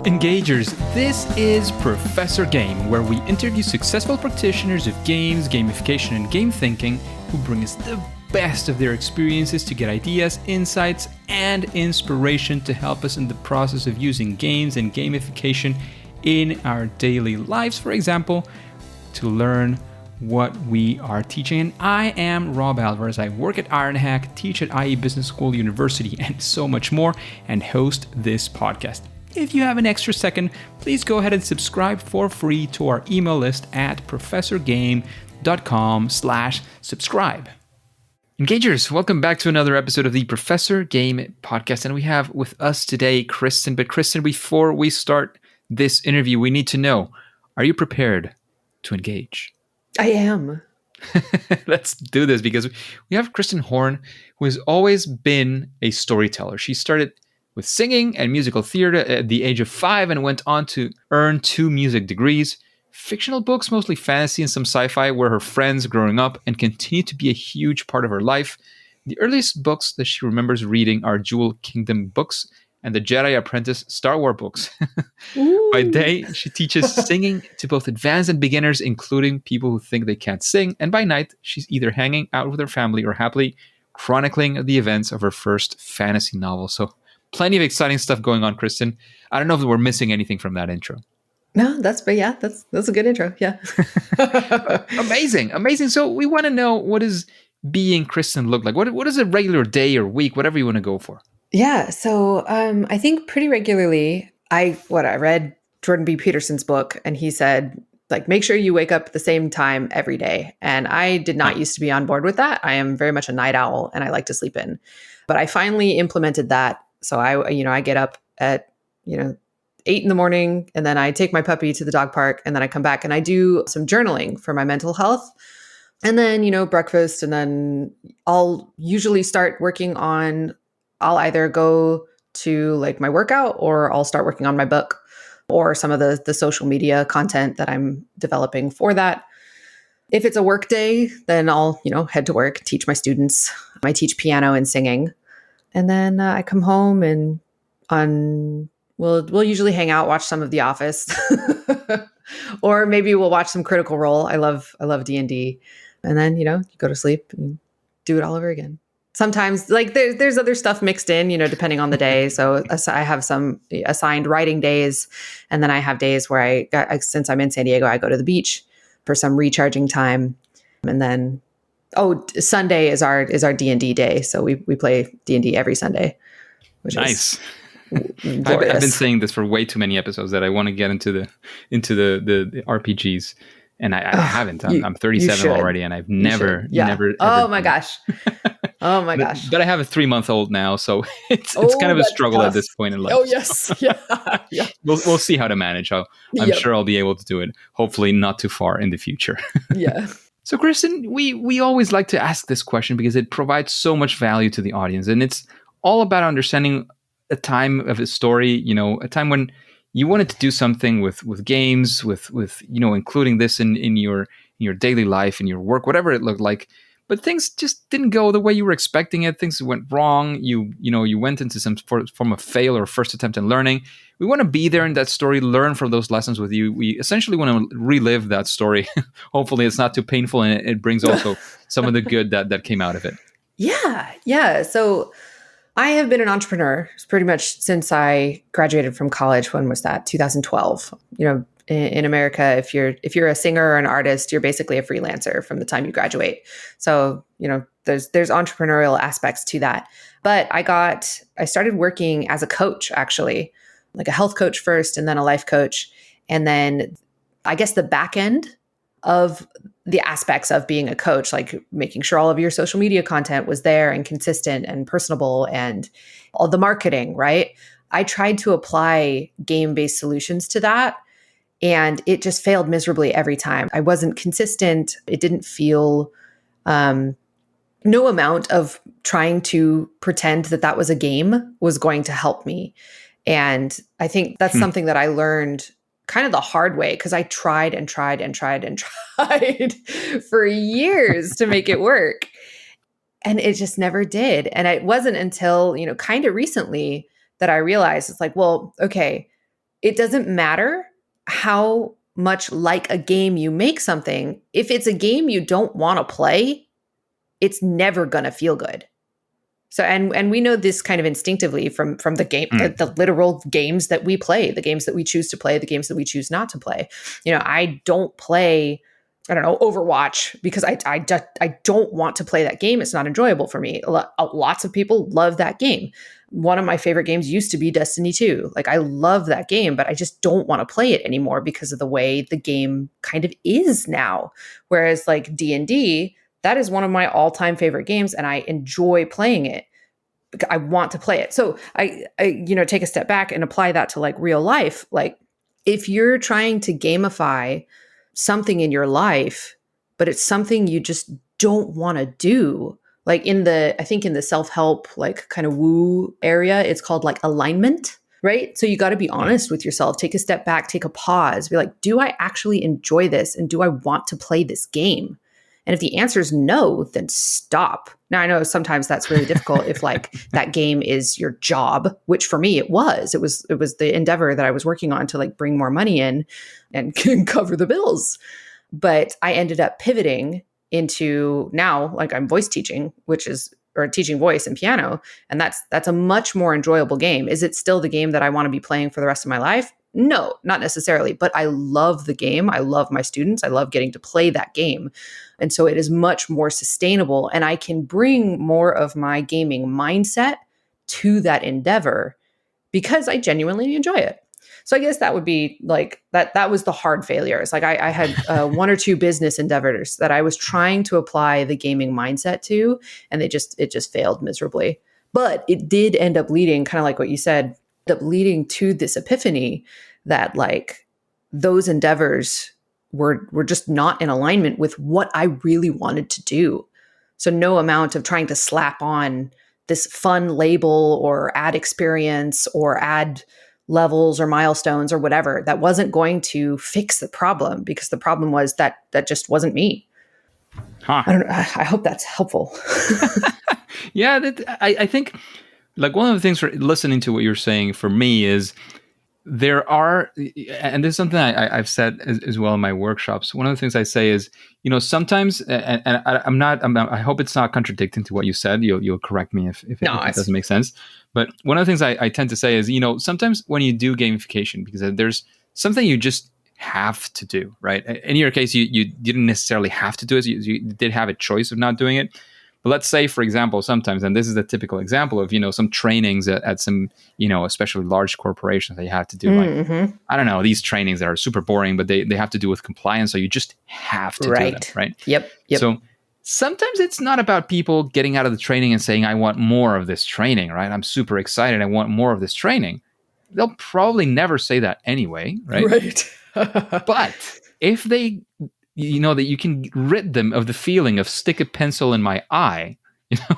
Engagers, this is Professor Game, where we interview successful practitioners of games, gamification, and game thinking who bring us the best of their experiences to get ideas, insights, and inspiration to help us in the process of using games and gamification in our daily lives, for example, to learn what we are teaching. And I am Rob Alvarez. I work at IronHack, teach at IE Business School University, and so much more, and host this podcast. If you have an extra second, please go ahead and subscribe for free to our email list at professorgame.com/subscribe. Engagers, welcome back to another episode of the Professor Game podcast. And we have with us today, Christen. But Christen, before we start this interview, we need to know, are you prepared to engage? I am. Let's do this because we have Christen Horne, who has always been a storyteller. She started with singing and musical theater at the age of 5 and went on to earn 2 music degrees. Fictional books, mostly fantasy and some sci-fi, were her friends growing up and continue to be a huge part of her life. The earliest books that she remembers reading are Jewel Kingdom books and the Jedi Apprentice Star Wars books. By day, she teaches singing to both advanced and beginners, including people who think they can't sing. And by night, she's either hanging out with her family or happily chronicling the events of her first fantasy novel. So plenty of exciting stuff going on, Christen. I don't know if we're missing anything from that intro. No, that's a good intro. Yeah. Amazing. So we want to know, what does being Christen look like? What is a regular day or week, whatever you want to go for? Yeah. So I think pretty regularly, I read Jordan B. Peterson's book, and he said, like, make sure you wake up at the same time every day. And I did not used to be on board with that. I am very much a night owl and I like to sleep in. But I finally implemented that. So I get up at, 8 in the morning, and then I take my puppy to the dog park, and then I come back and I do some journaling for my mental health. And then, breakfast, and then I'll usually start working on, I'll either go to like my workout, or I'll start working on my book or some of the social media content that I'm developing for that. If it's a work day, then I'll, head to work, teach my students. I teach piano and singing. And then I come home and we'll usually hang out, watch some of The Office, or maybe we'll watch some Critical Role. I love D&D. And then, you go to sleep and do it all over again. Sometimes like there's other stuff mixed in, depending on the day. So I have some assigned writing days. And then I have days where since I'm in San Diego, I go to the beach for some recharging time. And then Sunday is our D&D day. So we play D&D every Sunday, which nice. is I've been saying this for way too many episodes that I want to get into the RPGs, and I haven't. I'm 37 already, and I've never. Oh my gosh. But I have a 3-month-old now, so it's kind of a struggle tough at this point in life. Oh yes, yeah. We'll see how to manage. I'm sure I'll be able to do it. Hopefully, not too far in the future. Yeah. So, Christen, we always like to ask this question because it provides so much value to the audience, and it's all about understanding a time of a story. A time when you wanted to do something with games, with including this in your daily life, in your work, whatever it looked like. But things just didn't go the way you were expecting it. Things went wrong. You went into some form of fail or first attempt in learning. We want to be there in that story, learn from those lessons with you. We essentially want to relive that story. Hopefully it's not too painful, and it brings also some of the good that came out of it. Yeah. So I have been an entrepreneur pretty much since I graduated from college. When was that? 2012. In America, if you're a singer or an artist, you're basically a freelancer from the time you graduate. So, there's entrepreneurial aspects to that. But I started working as a coach, actually, like a health coach first, and then a life coach. And then I guess the back end of the aspects of being a coach, like making sure all of your social media content was there and consistent and personable, and all the marketing, right? I tried to apply game-based solutions to that, and it just failed miserably every time. I wasn't consistent. It didn't feel, no amount of trying to pretend that was a game was going to help me. And I think that's something that I learned kind of the hard way, because I tried and tried and tried and tried for years to make it work. And it just never did. And it wasn't until, kind of recently that I realized it's like, well, okay, it doesn't matter how much like a game you make something. If it's a game you don't want to play, it's never going to feel good. So, and we know this kind of instinctively from the game, the literal games that we play, the games that we choose to play, the games that we choose not to play. I don't play, I don't know, Overwatch because I don't want to play that game. It's not enjoyable for me. Lots of people love that game. One of my favorite games used to be Destiny 2. Like, I love that game, but I just don't want to play it anymore because of the way the game kind of is now. Whereas like D&D, that is one of my all-time favorite games, and I enjoy playing it. I want to play it. So I take a step back and apply that to like real life. Like, if you're trying to gamify something in your life, but it's something you just don't want to do, like I think in the self-help, like kind of woo area, it's called like alignment, right? So you got to be honest with yourself, take a step back, take a pause, be like, do I actually enjoy this? And do I want to play this game? And if the answer is no, then stop. Now, I know sometimes that's really difficult if like that game is your job, which for me it was. It was the endeavor that I was working on to like bring more money in and cover the bills. But I ended up pivoting into now like I'm voice teaching, or teaching voice and piano, and that's a much more enjoyable game. Is it still the game that I want to be playing for the rest of my life? No, not necessarily, but I love the game. I love my students. I love getting to play that game. And so it is much more sustainable, and I can bring more of my gaming mindset to that endeavor because I genuinely enjoy it. So I guess that would be like that was the hard failures. Like I had one or two business endeavors that I was trying to apply the gaming mindset to, and it just failed miserably. But it did end up leading, kind of like what you said, leading to this epiphany that like those endeavors were just not in alignment with what I really wanted to do. So no amount of trying to slap on this fun label or add experience or add levels or milestones or whatever, that wasn't going to fix the problem, because the problem was that just wasn't me. Huh. I hope that's helpful. Yeah, I think like one of the things for listening to what you're saying for me is there are, and this is something I've said as well in my workshops. One of the things I say is, sometimes, and I hope it's not contradicting to what you said. You'll correct me if it doesn't make sense. But one of the things I tend to say is, sometimes when you do gamification, because there's something you just have to do, right? In your case, you didn't necessarily have to do it. You did have a choice of not doing it. But let's say, for example, sometimes, and this is a typical example of, some trainings at some, especially large corporations, that you have to do like, I don't know, these trainings that are super boring, but they have to do with compliance. So you just have to do them, right? Yep. So sometimes it's not about people getting out of the training and saying, I want more of this training, right? I'm super excited. I want more of this training. They'll probably never say that anyway, right? Right. But if they... that you can rid them of the feeling of stick a pencil in my eye.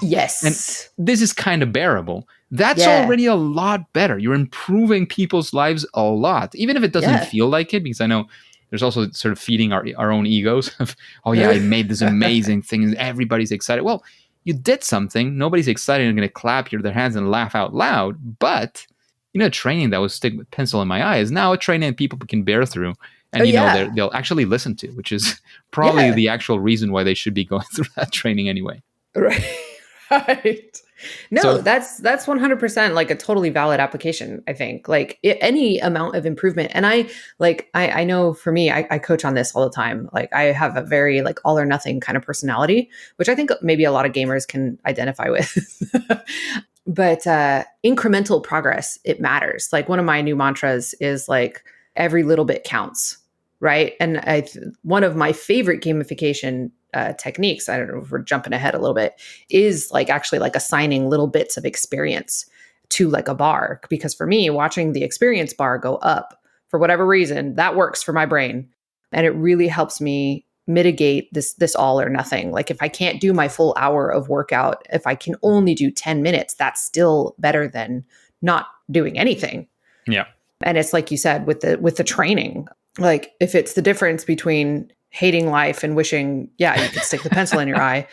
Yes. And this is kind of bearable. That's already a lot better. You're improving people's lives a lot, even if it doesn't feel like it, because I know there's also sort of feeding our own egos of, oh yeah, I made this amazing thing and everybody's excited. Well, you did something. Nobody's excited and going to clap their hands and laugh out loud. But, a training that was stick a pencil in my eye is now a training that people can bear through. And, they'll actually listen to, which is probably the actual reason why they should be going through that training anyway. Right. No, that's 100% like a totally valid application, I think. Like any amount of improvement. And I know for me, I coach on this all the time. Like I have a very like all or nothing kind of personality, which I think maybe a lot of gamers can identify with. But incremental progress, it matters. Like one of my new mantras is like, every little bit counts. Right. And one of my favorite gamification techniques, I don't know if we're jumping ahead a little bit, is like actually like assigning little bits of experience to like a bar. Because for me, watching the experience bar go up for whatever reason, that works for my brain. And it really helps me mitigate this all or nothing. Like if I can't do my full hour of workout, if I can only do 10 minutes, that's still better than not doing anything. Yeah. And it's like you said with the training, like if it's the difference between hating life and wishing, you could stick the pencil in your eye,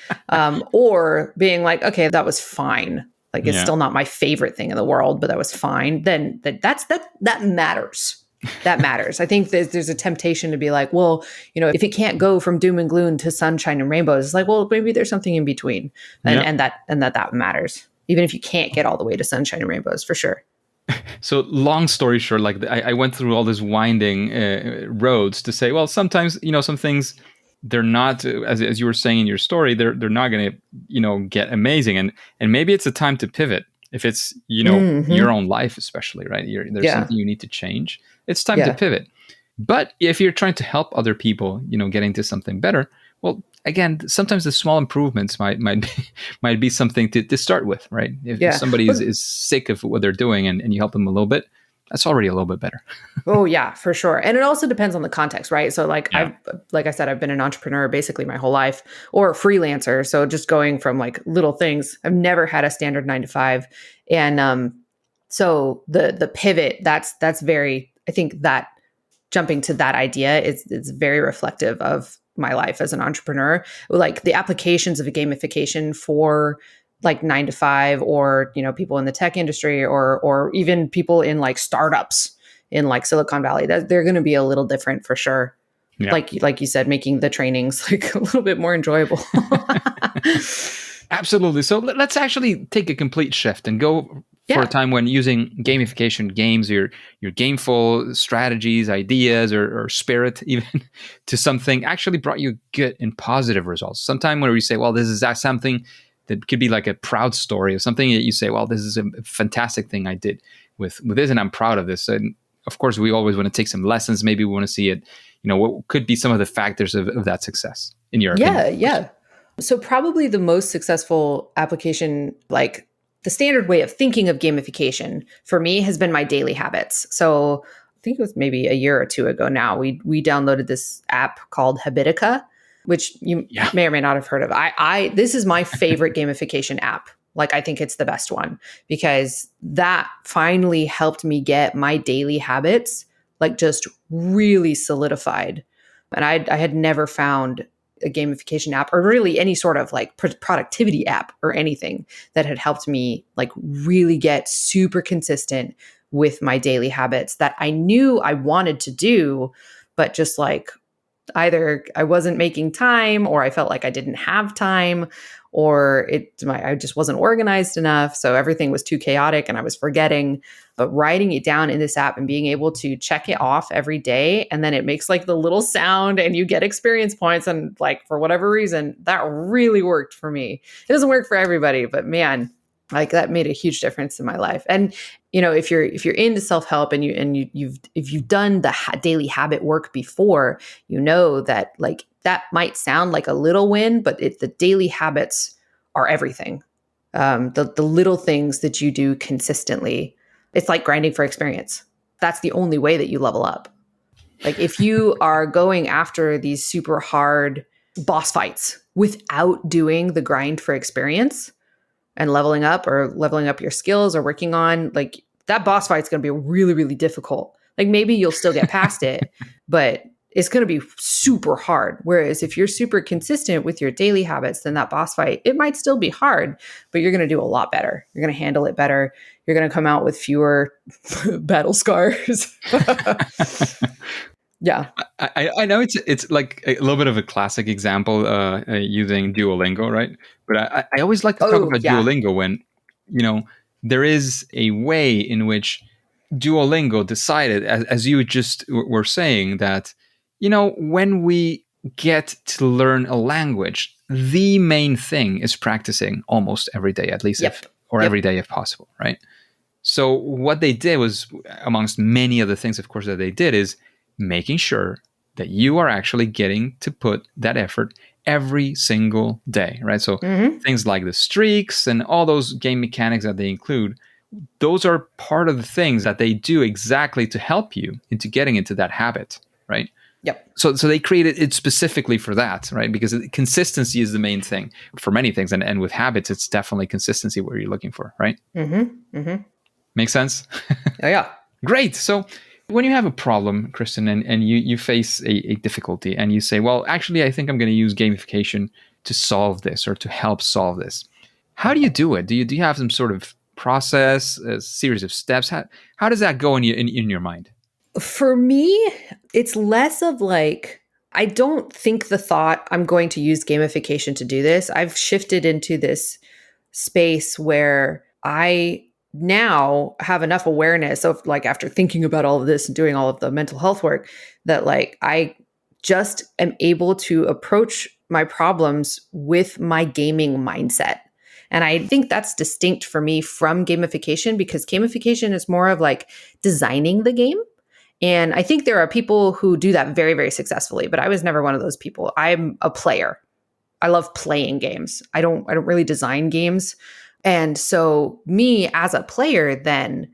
or being like, okay, that was fine. like it's Yeah. still not my favorite thing in the world, but that was fine, then that matters. That matters. I think there's a temptation to be like, well, if it can't go from doom and gloom to sunshine and rainbows, it's like, well, maybe there's something in between, and Yeah. that matters, even if you can't get all the way to sunshine and rainbows, for sure. So long story short, like I went through all this winding roads to say, well, sometimes some things, they're not, as you were saying in your story, they're not going to get amazing, and maybe it's a time to pivot if it's your own life, especially, right? There's Yeah. something you need to change. It's time to Yeah. pivot. But if you're trying to help other people, get into something better, well, again, sometimes the small improvements might be something to start with, right? If somebody is sick of what they're doing and you help them a little bit, that's already a little bit better. Oh yeah, for sure. And it also depends on the context, right? So like Yeah. like I said, I've been an entrepreneur basically my whole life, or a freelancer. So just going from like little things, I've never had a standard 9 to 5. And so the pivot, that's very, I think that jumping to that idea is very reflective of my life as an entrepreneur. Like the applications of a gamification for like 9 to 5, or people in the tech industry, or even people in like startups in like Silicon Valley, that they're going to be a little different for sure. Yeah. Like you said, making the trainings like a little bit more enjoyable. Absolutely. So let's actually take a complete shift and go for a time when using gamification games, your gameful strategies, ideas, or spirit even to something actually brought you good and positive results. Sometime where you say, well, this is something that could be like a proud story, or something that you say, well, this is a fantastic thing I did with this, and I'm proud of this. And of course, we always want to take some lessons. Maybe we want to see it, what could be some of the factors of that success in your opinion? Yeah. So probably the most successful application, like the standard way of thinking of gamification for me, has been my daily habits. So I think it was maybe a year or two ago now, we downloaded this app called Habitica, which you may or may not have heard of. This is my favorite gamification app. Like, I think it's the best one, because that finally helped me get my daily habits like just really solidified. And I had never found a gamification app, or really any sort of like productivity app or anything, that had helped me like really get super consistent with my daily habits that I knew I wanted to do, but just like either I wasn't making time, or I felt like I didn't have time, or I just wasn't organized enough. So everything was too chaotic and I was forgetting. But writing it down in this app and being able to check it off every day, and then it makes like the little sound and you get experience points. And like, for whatever reason, that really worked for me. It doesn't work for everybody, but man, like that made a huge difference in my life. And if you're into self-help and you've done the daily habit work before, that like that might sound like a little win, but the daily habits are everything. The little things that you do consistently, it's like grinding for experience. That's the only way that you level up. Like if you are going after these super hard boss fights without doing the grind for experience and leveling up your skills, or working on, like, that boss fight's going to be really, really difficult. Like maybe you'll still get past it, but it's going to be super hard. Whereas if you're super consistent with your daily habits, then that boss fight, it might still be hard, but you're going to do a lot better. You're going to handle it better. You're going to come out with fewer battle scars. Yeah. I know it's like a little bit of a classic example using Duolingo, right? But I always like to talk about Duolingo when, there is a way in which Duolingo decided, as you just were saying, that, when we get to learn a language, the main thing is practicing almost every day, at least, every day if possible, right? So what they did was, amongst many other things, of course, that they did, is making sure that you are actually getting to put that effort every single day, right? So things like the streaks and all those game mechanics that they include, those are part of the things that they do exactly to help you into getting into that habit, right? Yep. So they created it specifically for that, right? Because consistency is the main thing for many things. And with habits, it's definitely consistency what you're looking for, right? Make sense? Oh, yeah. Great. So when you have a problem, Christen, and you face a difficulty, and you say, well, actually, I think I'm going to use gamification to solve this, or to help solve this. How do you do it? Do you have some sort of process, a series of steps? How does that go in your mind? For me, it's less of like, I don't think the thought I'm going to use gamification to do this. I've shifted into this space where I now have enough awareness of like, after thinking about all of this and doing all of the mental health work, that like I just am able to approach my problems with my gaming mindset. And I think that's distinct for me from gamification, because gamification is more of like designing the game. And I think there are people who do that very, very successfully, but I was never one of those people. I'm a player. I love playing games. I don't really design games. And so me as a player, then,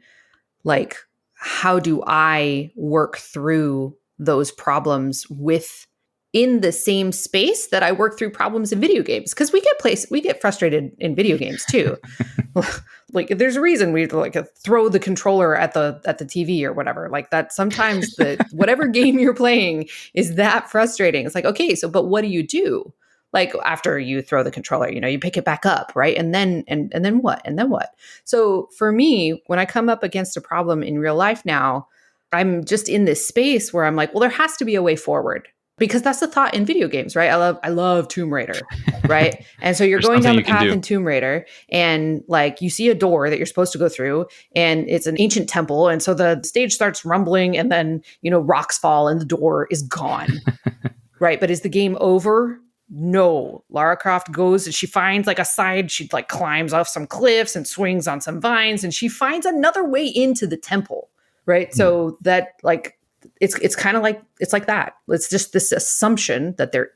like, how do I work through those problems in the same space that I work through problems in video games? Because we get frustrated in video games too. Like, there's a reason we like throw the controller at the TV or whatever. Like that, sometimes whatever game you're playing is that frustrating. It's like, okay, so but what do you do? Like after you throw the controller, you pick it back up, right? And then what? And then what? So for me, when I come up against a problem in real life now, I'm just in this space where I'm like, well, there has to be a way forward. Because that's the thought in video games, right? I love Tomb Raider, right? And so you're going down the path in Tomb Raider, and like you see a door that you're supposed to go through, and it's an ancient temple, and so the stage starts rumbling, and then rocks fall, and the door is gone, right? But is the game over? No. Lara Croft goes and she finds like a side. She like climbs off some cliffs and swings on some vines, and she finds another way into the temple, right? So that like. It's kind of like, it's like that. It's just this assumption that there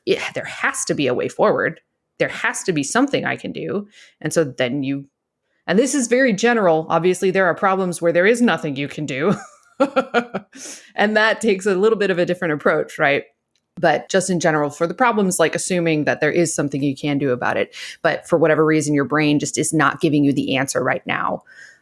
has to be a way forward. There has to be something I can do. And so then and this is very general. Obviously, there are problems where there is nothing you can do. And that takes a little bit of a different approach, right? But just in general, for the problems, like assuming that there is something you can do about it. But for whatever reason, your brain just is not giving you the answer right now.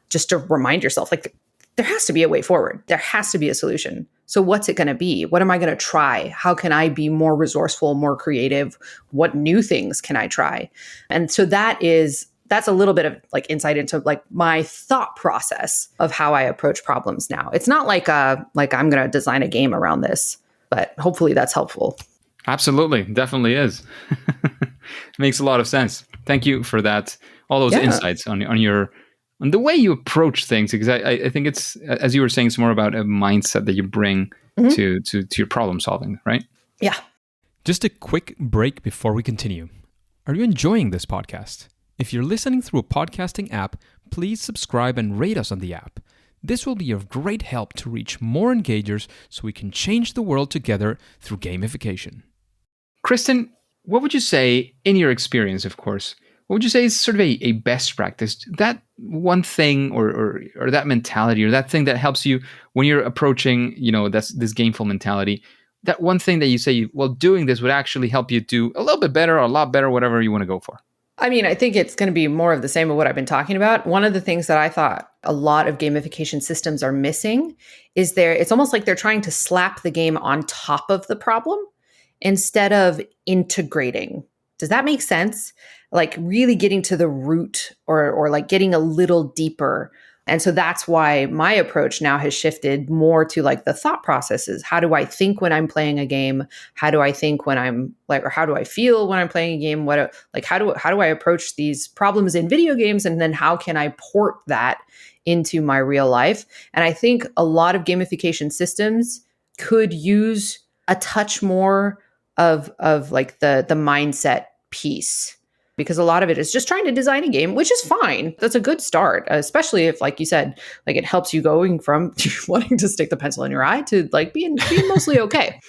Just to remind yourself, like, there has to be a way forward. There has to be a solution. So what's it going to be? What am I going to try? How can I be more resourceful, more creative? What new things can I try? And so that's a little bit of like insight into like my thought process of how I approach problems now. It's not like I'm going to design a game around this, but hopefully that's helpful. Absolutely. Definitely is. Makes a lot of sense. Thank you for that. All those insights on the way you approach things, because I think it's, as you were saying, it's more about a mindset that you bring to your problem solving, right? Yeah. Just a quick break before we continue. Are you enjoying this podcast? If you're listening through a podcasting app, please subscribe and rate us on the app. This will be of great help to reach more engagers so we can change the world together through gamification. Christen, what would you say, in your experience, of course, what would you say is sort of a best practice? That one thing or that mentality or that thing that helps you when you're approaching, this gameful mentality, that one thing that you say, well, doing this would actually help you do a little bit better or a lot better, whatever you want to go for. I mean, I think it's going to be more of the same of what I've been talking about. One of the things that I thought a lot of gamification systems are missing is it's almost like they're trying to slap the game on top of the problem instead of integrating. Does that make sense? Like really getting to the root or like getting a little deeper. And so that's why my approach now has shifted more to like the thought processes. How do I think when I'm playing a game? How do I think when I'm like, or how do I feel when I'm playing a game? How do I approach these problems in video games? And then how can I port that into my real life? And I think a lot of gamification systems could use a touch more of like the mindset piece. Because a lot of it is just trying to design a game, which is fine. That's a good start, especially if, like you said, like it helps you going from wanting to stick the pencil in your eye to like being mostly okay.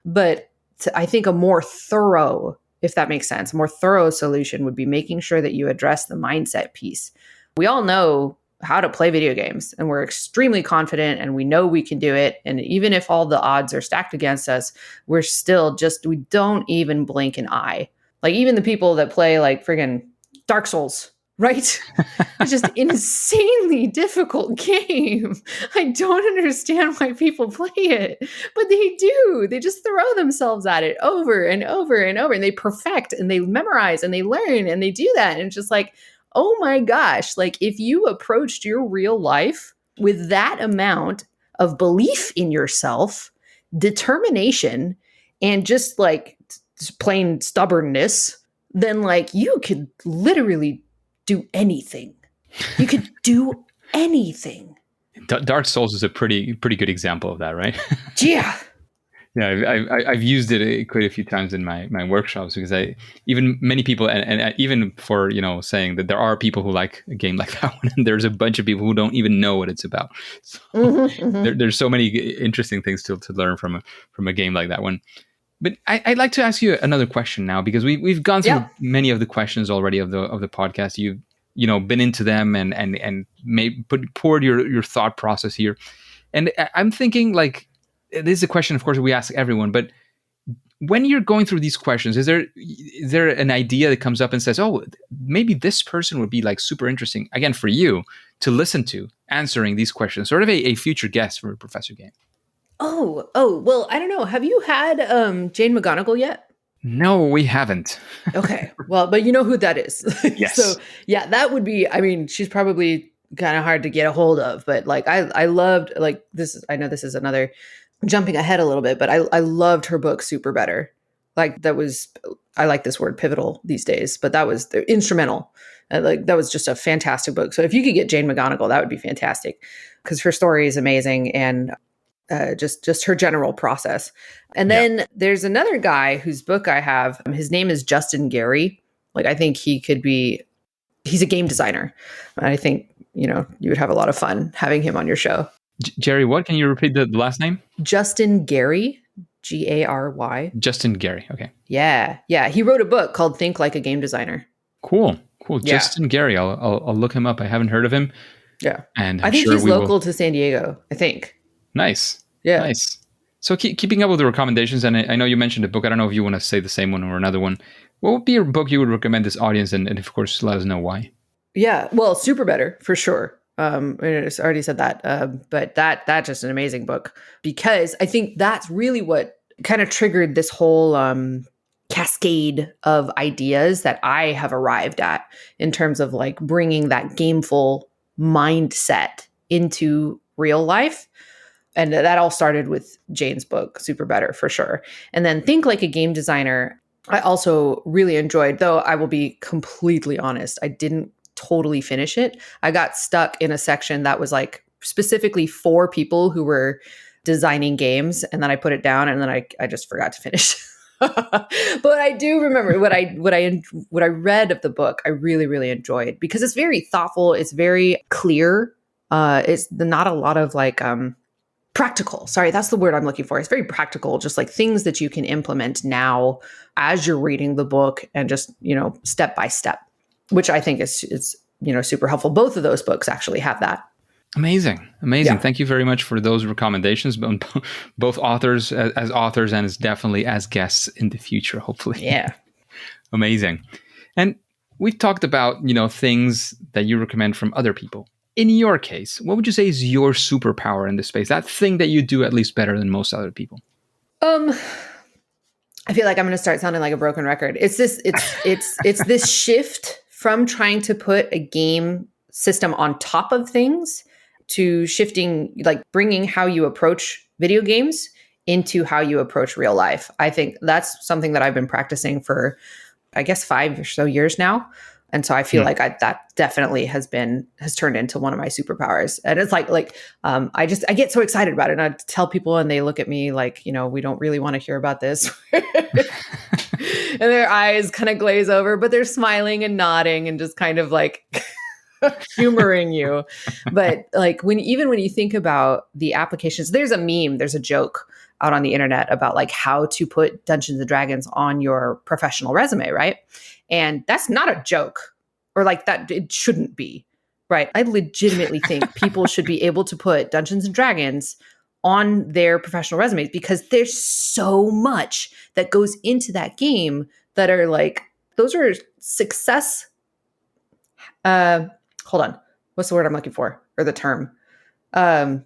But I think a more thorough, if that makes sense, a more thorough solution would be making sure that you address the mindset piece. We all know how to play video games and we're extremely confident and we know we can do it. And even if all the odds are stacked against us, we're still we don't even blink an eye. Like even the people that play like friggin' Dark Souls, right? It's just insanely difficult game. I don't understand why people play it, but they do. They just throw themselves at it over and over and over, and they perfect and they memorize and they learn and they do that. And it's just like, oh my gosh, like if you approached your real life with that amount of belief in yourself, determination, and just like plain stubbornness, then like you could literally do anything. You could do anything. Dark Souls is a pretty good example of that, right? Yeah. Yeah, I've used it quite a few times in my workshops because even many people and even for saying that there are people who like a game like that one, and there's a bunch of people who don't even know what it's about. So there's so many interesting things to learn from a game like that one. But I'd like to ask you another question now, because we've gone through many of the questions already of the podcast. You've been into them and poured your thought process here, and I'm thinking like. This is a question, of course, we ask everyone, but when you're going through these questions, is there an idea that comes up and says, oh, maybe this person would be like super interesting, again, for you to listen to answering these questions, sort of a future guest for Professor Game? Oh, well, I don't know. Have you had Jane McGonigal yet? No, we haven't. Okay. Well, but you know who that is. Yes. So yeah, that would be, I mean, she's probably kind of hard to get a hold of, but like I loved like this. I know this is another jumping ahead a little bit, but I loved her book Super Better. Like that was, I like this word pivotal these days, but that was instrumental. Like that was just a fantastic book. So if you could get Jane McGonigal, that would be fantastic, because her story is amazing, and just her general process. And then there's another guy whose book I have. His name is Justin Gary. Like I think he's a game designer. And I think, you would have a lot of fun having him on your show. Jerry, what? Can you repeat the last name? Justin Gary, Gary. Justin Gary. Okay. Yeah. He wrote a book called Think Like a Game Designer. Cool. Yeah. Justin Gary. I'll look him up. I haven't heard of him. Yeah. And I think he's local to San Diego, I think. Nice. Yeah. Nice. So keeping up with the recommendations, and I know you mentioned a book. I don't know if you want to say the same one or another one. What would be your book you would recommend this audience, and of course, let us know why. Yeah. Well, Super Better, for sure. I already said that, but that's just an amazing book, because I think that's really what kind of triggered this whole cascade of ideas that I have arrived at in terms of like bringing that gameful mindset into real life. And that all started with Jane's book, Super Better, for sure. And then Think Like a Game Designer, I also really enjoyed, though I will be completely honest, I didn't totally finish it. I got stuck in a section that was like specifically for people who were designing games, and then I put it down, and then I just forgot to finish. But I do remember what I read of the book. I really, really enjoyed, because it's very thoughtful. It's very clear. It's not a lot of like practical. Sorry, that's the word I'm looking for. It's very practical, just like things that you can implement now as you're reading the book, and just step by step, which I think is super helpful. Both of those books actually have that. Amazing. Yeah. Thank you very much for those recommendations, both authors as authors, and as definitely as guests in the future, hopefully. Yeah. Amazing. And we've talked about, things that you recommend from other people. In your case, what would you say is your superpower in this space? That thing that you do at least better than most other people? I feel like I'm going to start sounding like a broken record. It's this shift from trying to put a game system on top of things to shifting, like bringing how you approach video games into how you approach real life. I think that's something that I've been practicing for, I guess, 5 or so years now. And so I feel like that definitely has turned into one of my superpowers. And it's like I get so excited about it. And I tell people, and they look at me like, we don't really want to hear about this. And their eyes kind of glaze over, but they're smiling and nodding and just kind of like humoring you. But like when you think about the applications, there's a meme, there's a joke out on the internet about like how to put Dungeons and Dragons on your professional resume, right? And that's not a joke, or like that, it shouldn't be, right? I legitimately think people should be able to put Dungeons and Dragons on their professional resumes, because there's so much that goes into that game that are like, those are success. Hold on. What's the word I'm looking for, or the term? Success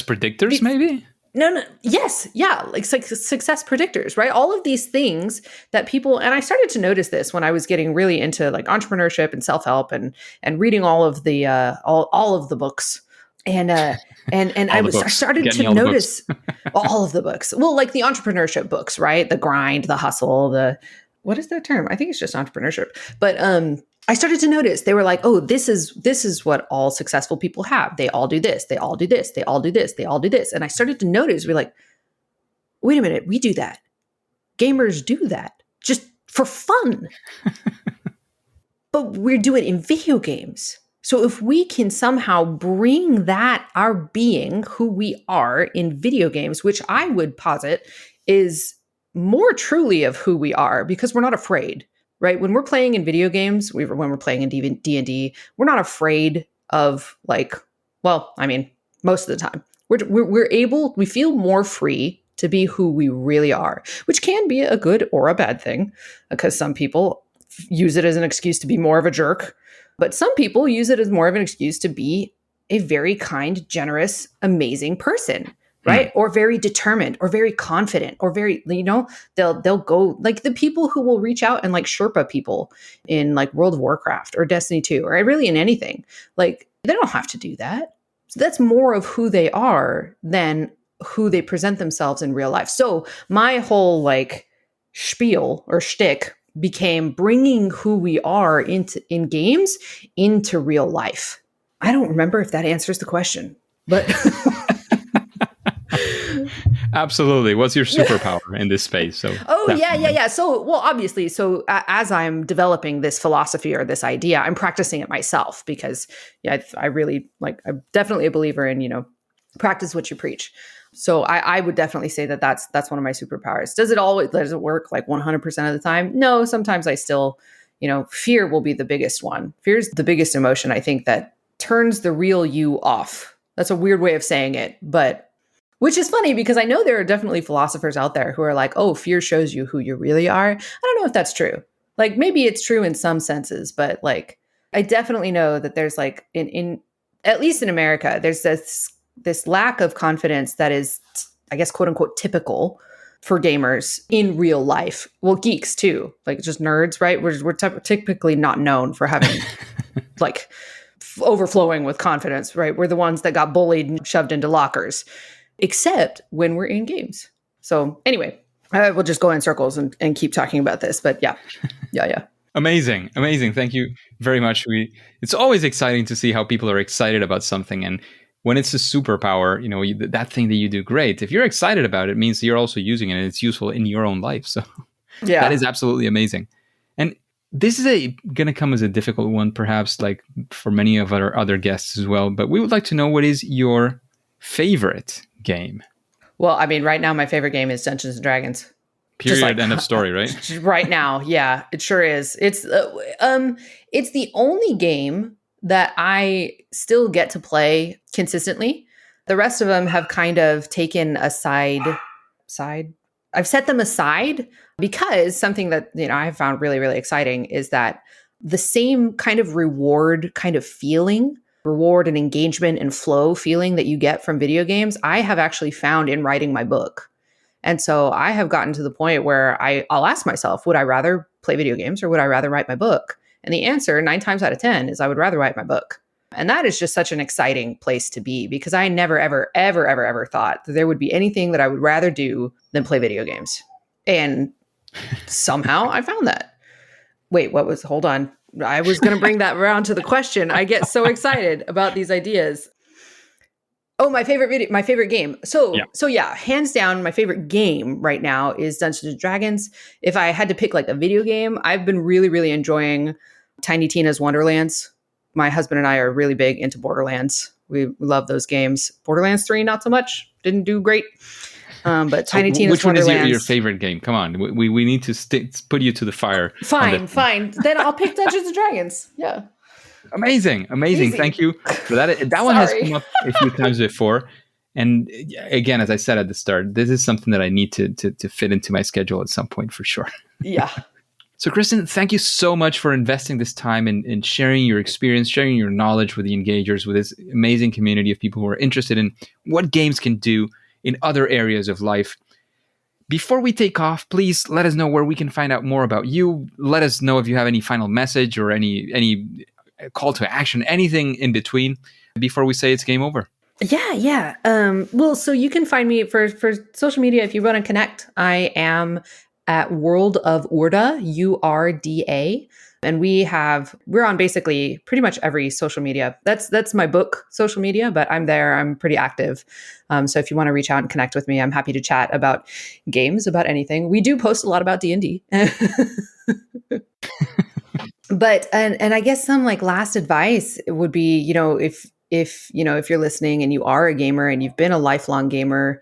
predictors, maybe? No. Yes. Yeah. Like success predictors, right? All of these things that people, and I started to notice this when I was getting really into like entrepreneurship and self-help and reading all of the, all of the books. And I started to notice all of the books. Well, like the entrepreneurship books, right? The grind, the hustle, what is that term? I think it's just entrepreneurship. But, I started to notice they were like, oh, this is what all successful people have. They all do this. They all do this. They all do this. They all do this. And I started to notice, we're like, wait a minute, we do that. Gamers do that just for fun. But we're doing it in video games. So if we can somehow bring that, our being, who we are in video games, which I would posit is more truly of who we are, because we're not afraid. Right? When we're playing in video games, when we're playing in D&D, we're not afraid of most of the time. We feel more free to be who we really are, which can be a good or a bad thing, because some people use it as an excuse to be more of a jerk, but some people use it as more of an excuse to be a very kind, generous, amazing person. Right. Or very determined or very confident or very, they'll go like the people who will reach out and like Sherpa people in like World of Warcraft or Destiny 2 or really in anything. Like they don't have to do that. So that's more of who they are than who they present themselves in real life. So my whole like spiel or shtick became bringing who we are in games into real life. I don't remember if that answers the question, but Absolutely. What's your superpower in this space? So, yeah. So, well, obviously, as I'm developing this philosophy or this idea, I'm practicing it myself because, I really I'm definitely a believer in, practice what you preach. So I would definitely say that's one of my superpowers. Does it work like 100% of the time? No, sometimes I still, fear will be the biggest one. Fear is the biggest emotion, I think, that turns the real you off. That's a weird way of saying it, but which is funny because I know there are definitely philosophers out there who are like, oh, fear shows you who you really are. I don't know if that's true. Like maybe it's true in some senses, but like I definitely know that there's like in at least in America, there's this lack of confidence that is, I guess, quote unquote, typical for gamers in real life. Well, geeks too, like just nerds, right? We're typically not known for having like overflowing with confidence, right? We're the ones that got bullied and shoved into lockers. Except when we're in games. So anyway, we'll just go in circles and keep talking about this. But yeah. Amazing. Thank you very much. It's always exciting to see how people are excited about something. And when it's a superpower, that thing that you do great. If you're excited about it, it means you're also using it and it's useful in your own life. So that is absolutely amazing. And this is going to come as a difficult one, perhaps like for many of our other guests as well. But we would like to know, what is your favorite game? Well, I mean, right now my favorite game is Dungeons and Dragons. Period. End of story, right? Right now, yeah, it sure is. It's the only game that I still get to play consistently. The rest of them have kind of taken a side. I've set them aside because something that I have found really, really exciting is that the same kind of reward and engagement and flow feeling that you get from video games, I have actually found in writing my book. And so I have gotten to the point where I'll ask myself, would I rather play video games or would I rather write my book? And the answer 9 times out of 10 is I would rather write my book. And that is just such an exciting place to be because I never, ever, ever, ever, ever thought that there would be anything that I would rather do than play video games. And somehow I found that. Hold on. I was going to bring that around to the question. I get so excited about these ideas. Oh, my favorite game. So yeah, hands down, my favorite game right now is Dungeons and Dragons. If I had to pick like a video game, I've been really, really enjoying Tiny Tina's Wonderlands. My husband and I are really big into Borderlands. We love those games. Borderlands 3, not so much. Didn't do great. But Tiny Tina's Wonderlands. Which one is your favorite game? Come on, we need to put you to the fire. Fine. Then I'll pick Dungeons and Dragons. Yeah. Amazing. Easy. Thank you for that. That one has come up a few times before. And again, as I said at the start, this is something that I need to fit into my schedule at some point for sure. Yeah. So Christen, thank you so much for investing this time in sharing your experience, sharing your knowledge with the engagers, with this amazing community of people who are interested in what games can do in other areas of life. Before we take off, please let us know where we can find out more about you. Let us know if you have any final message or any call to action, anything in between, before we say it's game over. Yeah. Well, so you can find me for social media if you want to connect. I am at World of Urda, URDA. And we're on basically pretty much every social media. That's my book social media, but I'm there. I'm pretty active. So if you want to reach out and connect with me, I'm happy to chat about games, about anything. We do post a lot about D&D. But and I guess some like last advice would be, if you're listening and you are a gamer and you've been a lifelong gamer,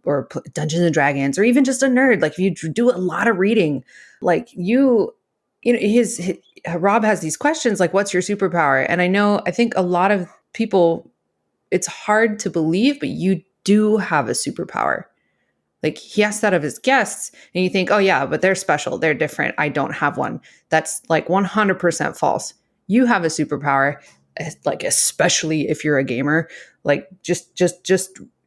or Dungeons and Dragons, or even just a nerd, like if you do a lot of reading, like Rob has these questions like, what's your superpower? And I think a lot of people, it's hard to believe, but you do have a superpower. Like he asked that of his guests and you think, oh yeah, but they're special. They're different. I don't have one. That's like 100% false. You have a superpower, like, especially if you're a gamer, like just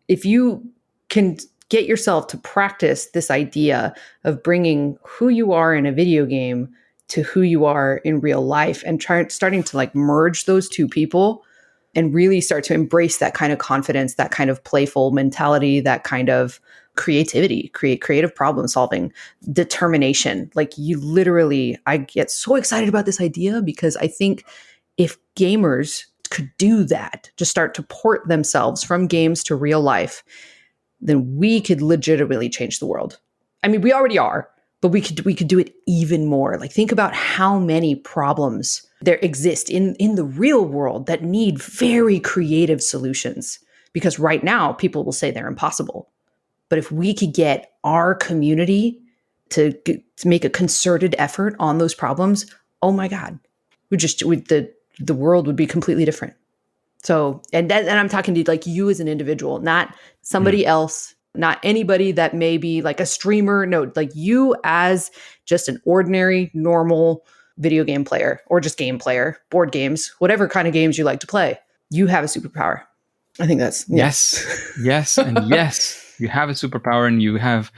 if you can get yourself to practice this idea of bringing who you are in a video game to who you are in real life and starting to like merge those two people and really start to embrace that kind of confidence, that kind of playful mentality, that kind of creativity, creative problem solving, determination. Like I get so excited about this idea because I think if gamers could do that, just start to port themselves from games to real life, then we could legitimately change the world. I mean, we already are, but we could do it even more. Like think about how many problems there exist in the real world that need very creative solutions. Because right now people will say they're impossible. But if we could get our community to make a concerted effort on those problems, oh my God, the world would be completely different. So, and I'm talking to like you as an individual, not somebody else, not anybody that may be like a streamer. No, like you as just an ordinary, normal video game player or just game player, board games, whatever kind of games you like to play. You have a superpower. I think that's yes, and yes. You have a superpower, and you have.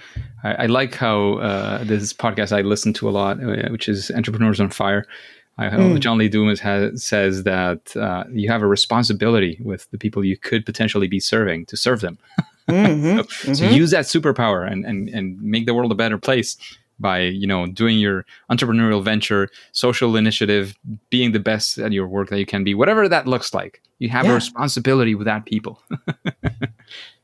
I like how this podcast I listen to a lot, which is Entrepreneurs on Fire. John Lee Dumas says that you have a responsibility with the people you could potentially be serving to serve them. So use that superpower and make the world a better place by doing your entrepreneurial venture, social initiative, being the best at your work that you can be, whatever that looks like. You have a responsibility with that people.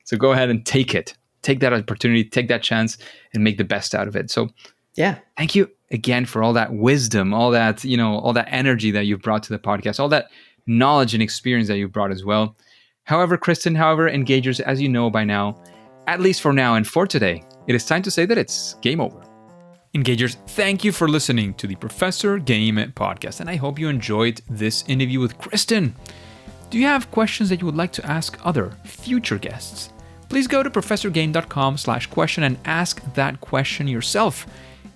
So go ahead and take that opportunity, take that chance, and make the best out of it. So thank you again for all that wisdom, all that, all that energy that you've brought to the podcast, all that knowledge and experience that you've brought as well. However, Christen, engagers, as you know by now, at least for now and for today, it is time to say that it's game over. Engagers, thank you for listening to the Professor Game podcast, and I hope you enjoyed this interview with Christen. Do you have questions that you would like to ask other future guests? Please go to professorgame.com/question and ask that question yourself.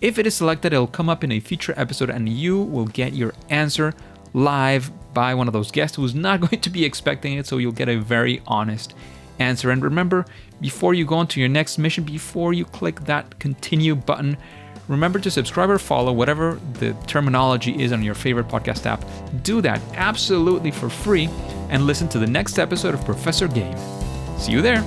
If it is selected, it'll come up in a future episode and you will get your answer live by one of those guests who's not going to be expecting it, so you'll get a very honest answer. And remember, before you go on to your next mission, before you click that continue button, remember to subscribe or follow, whatever the terminology is on your favorite podcast app. Do that absolutely for free and listen to the next episode of Professor Game. See you there.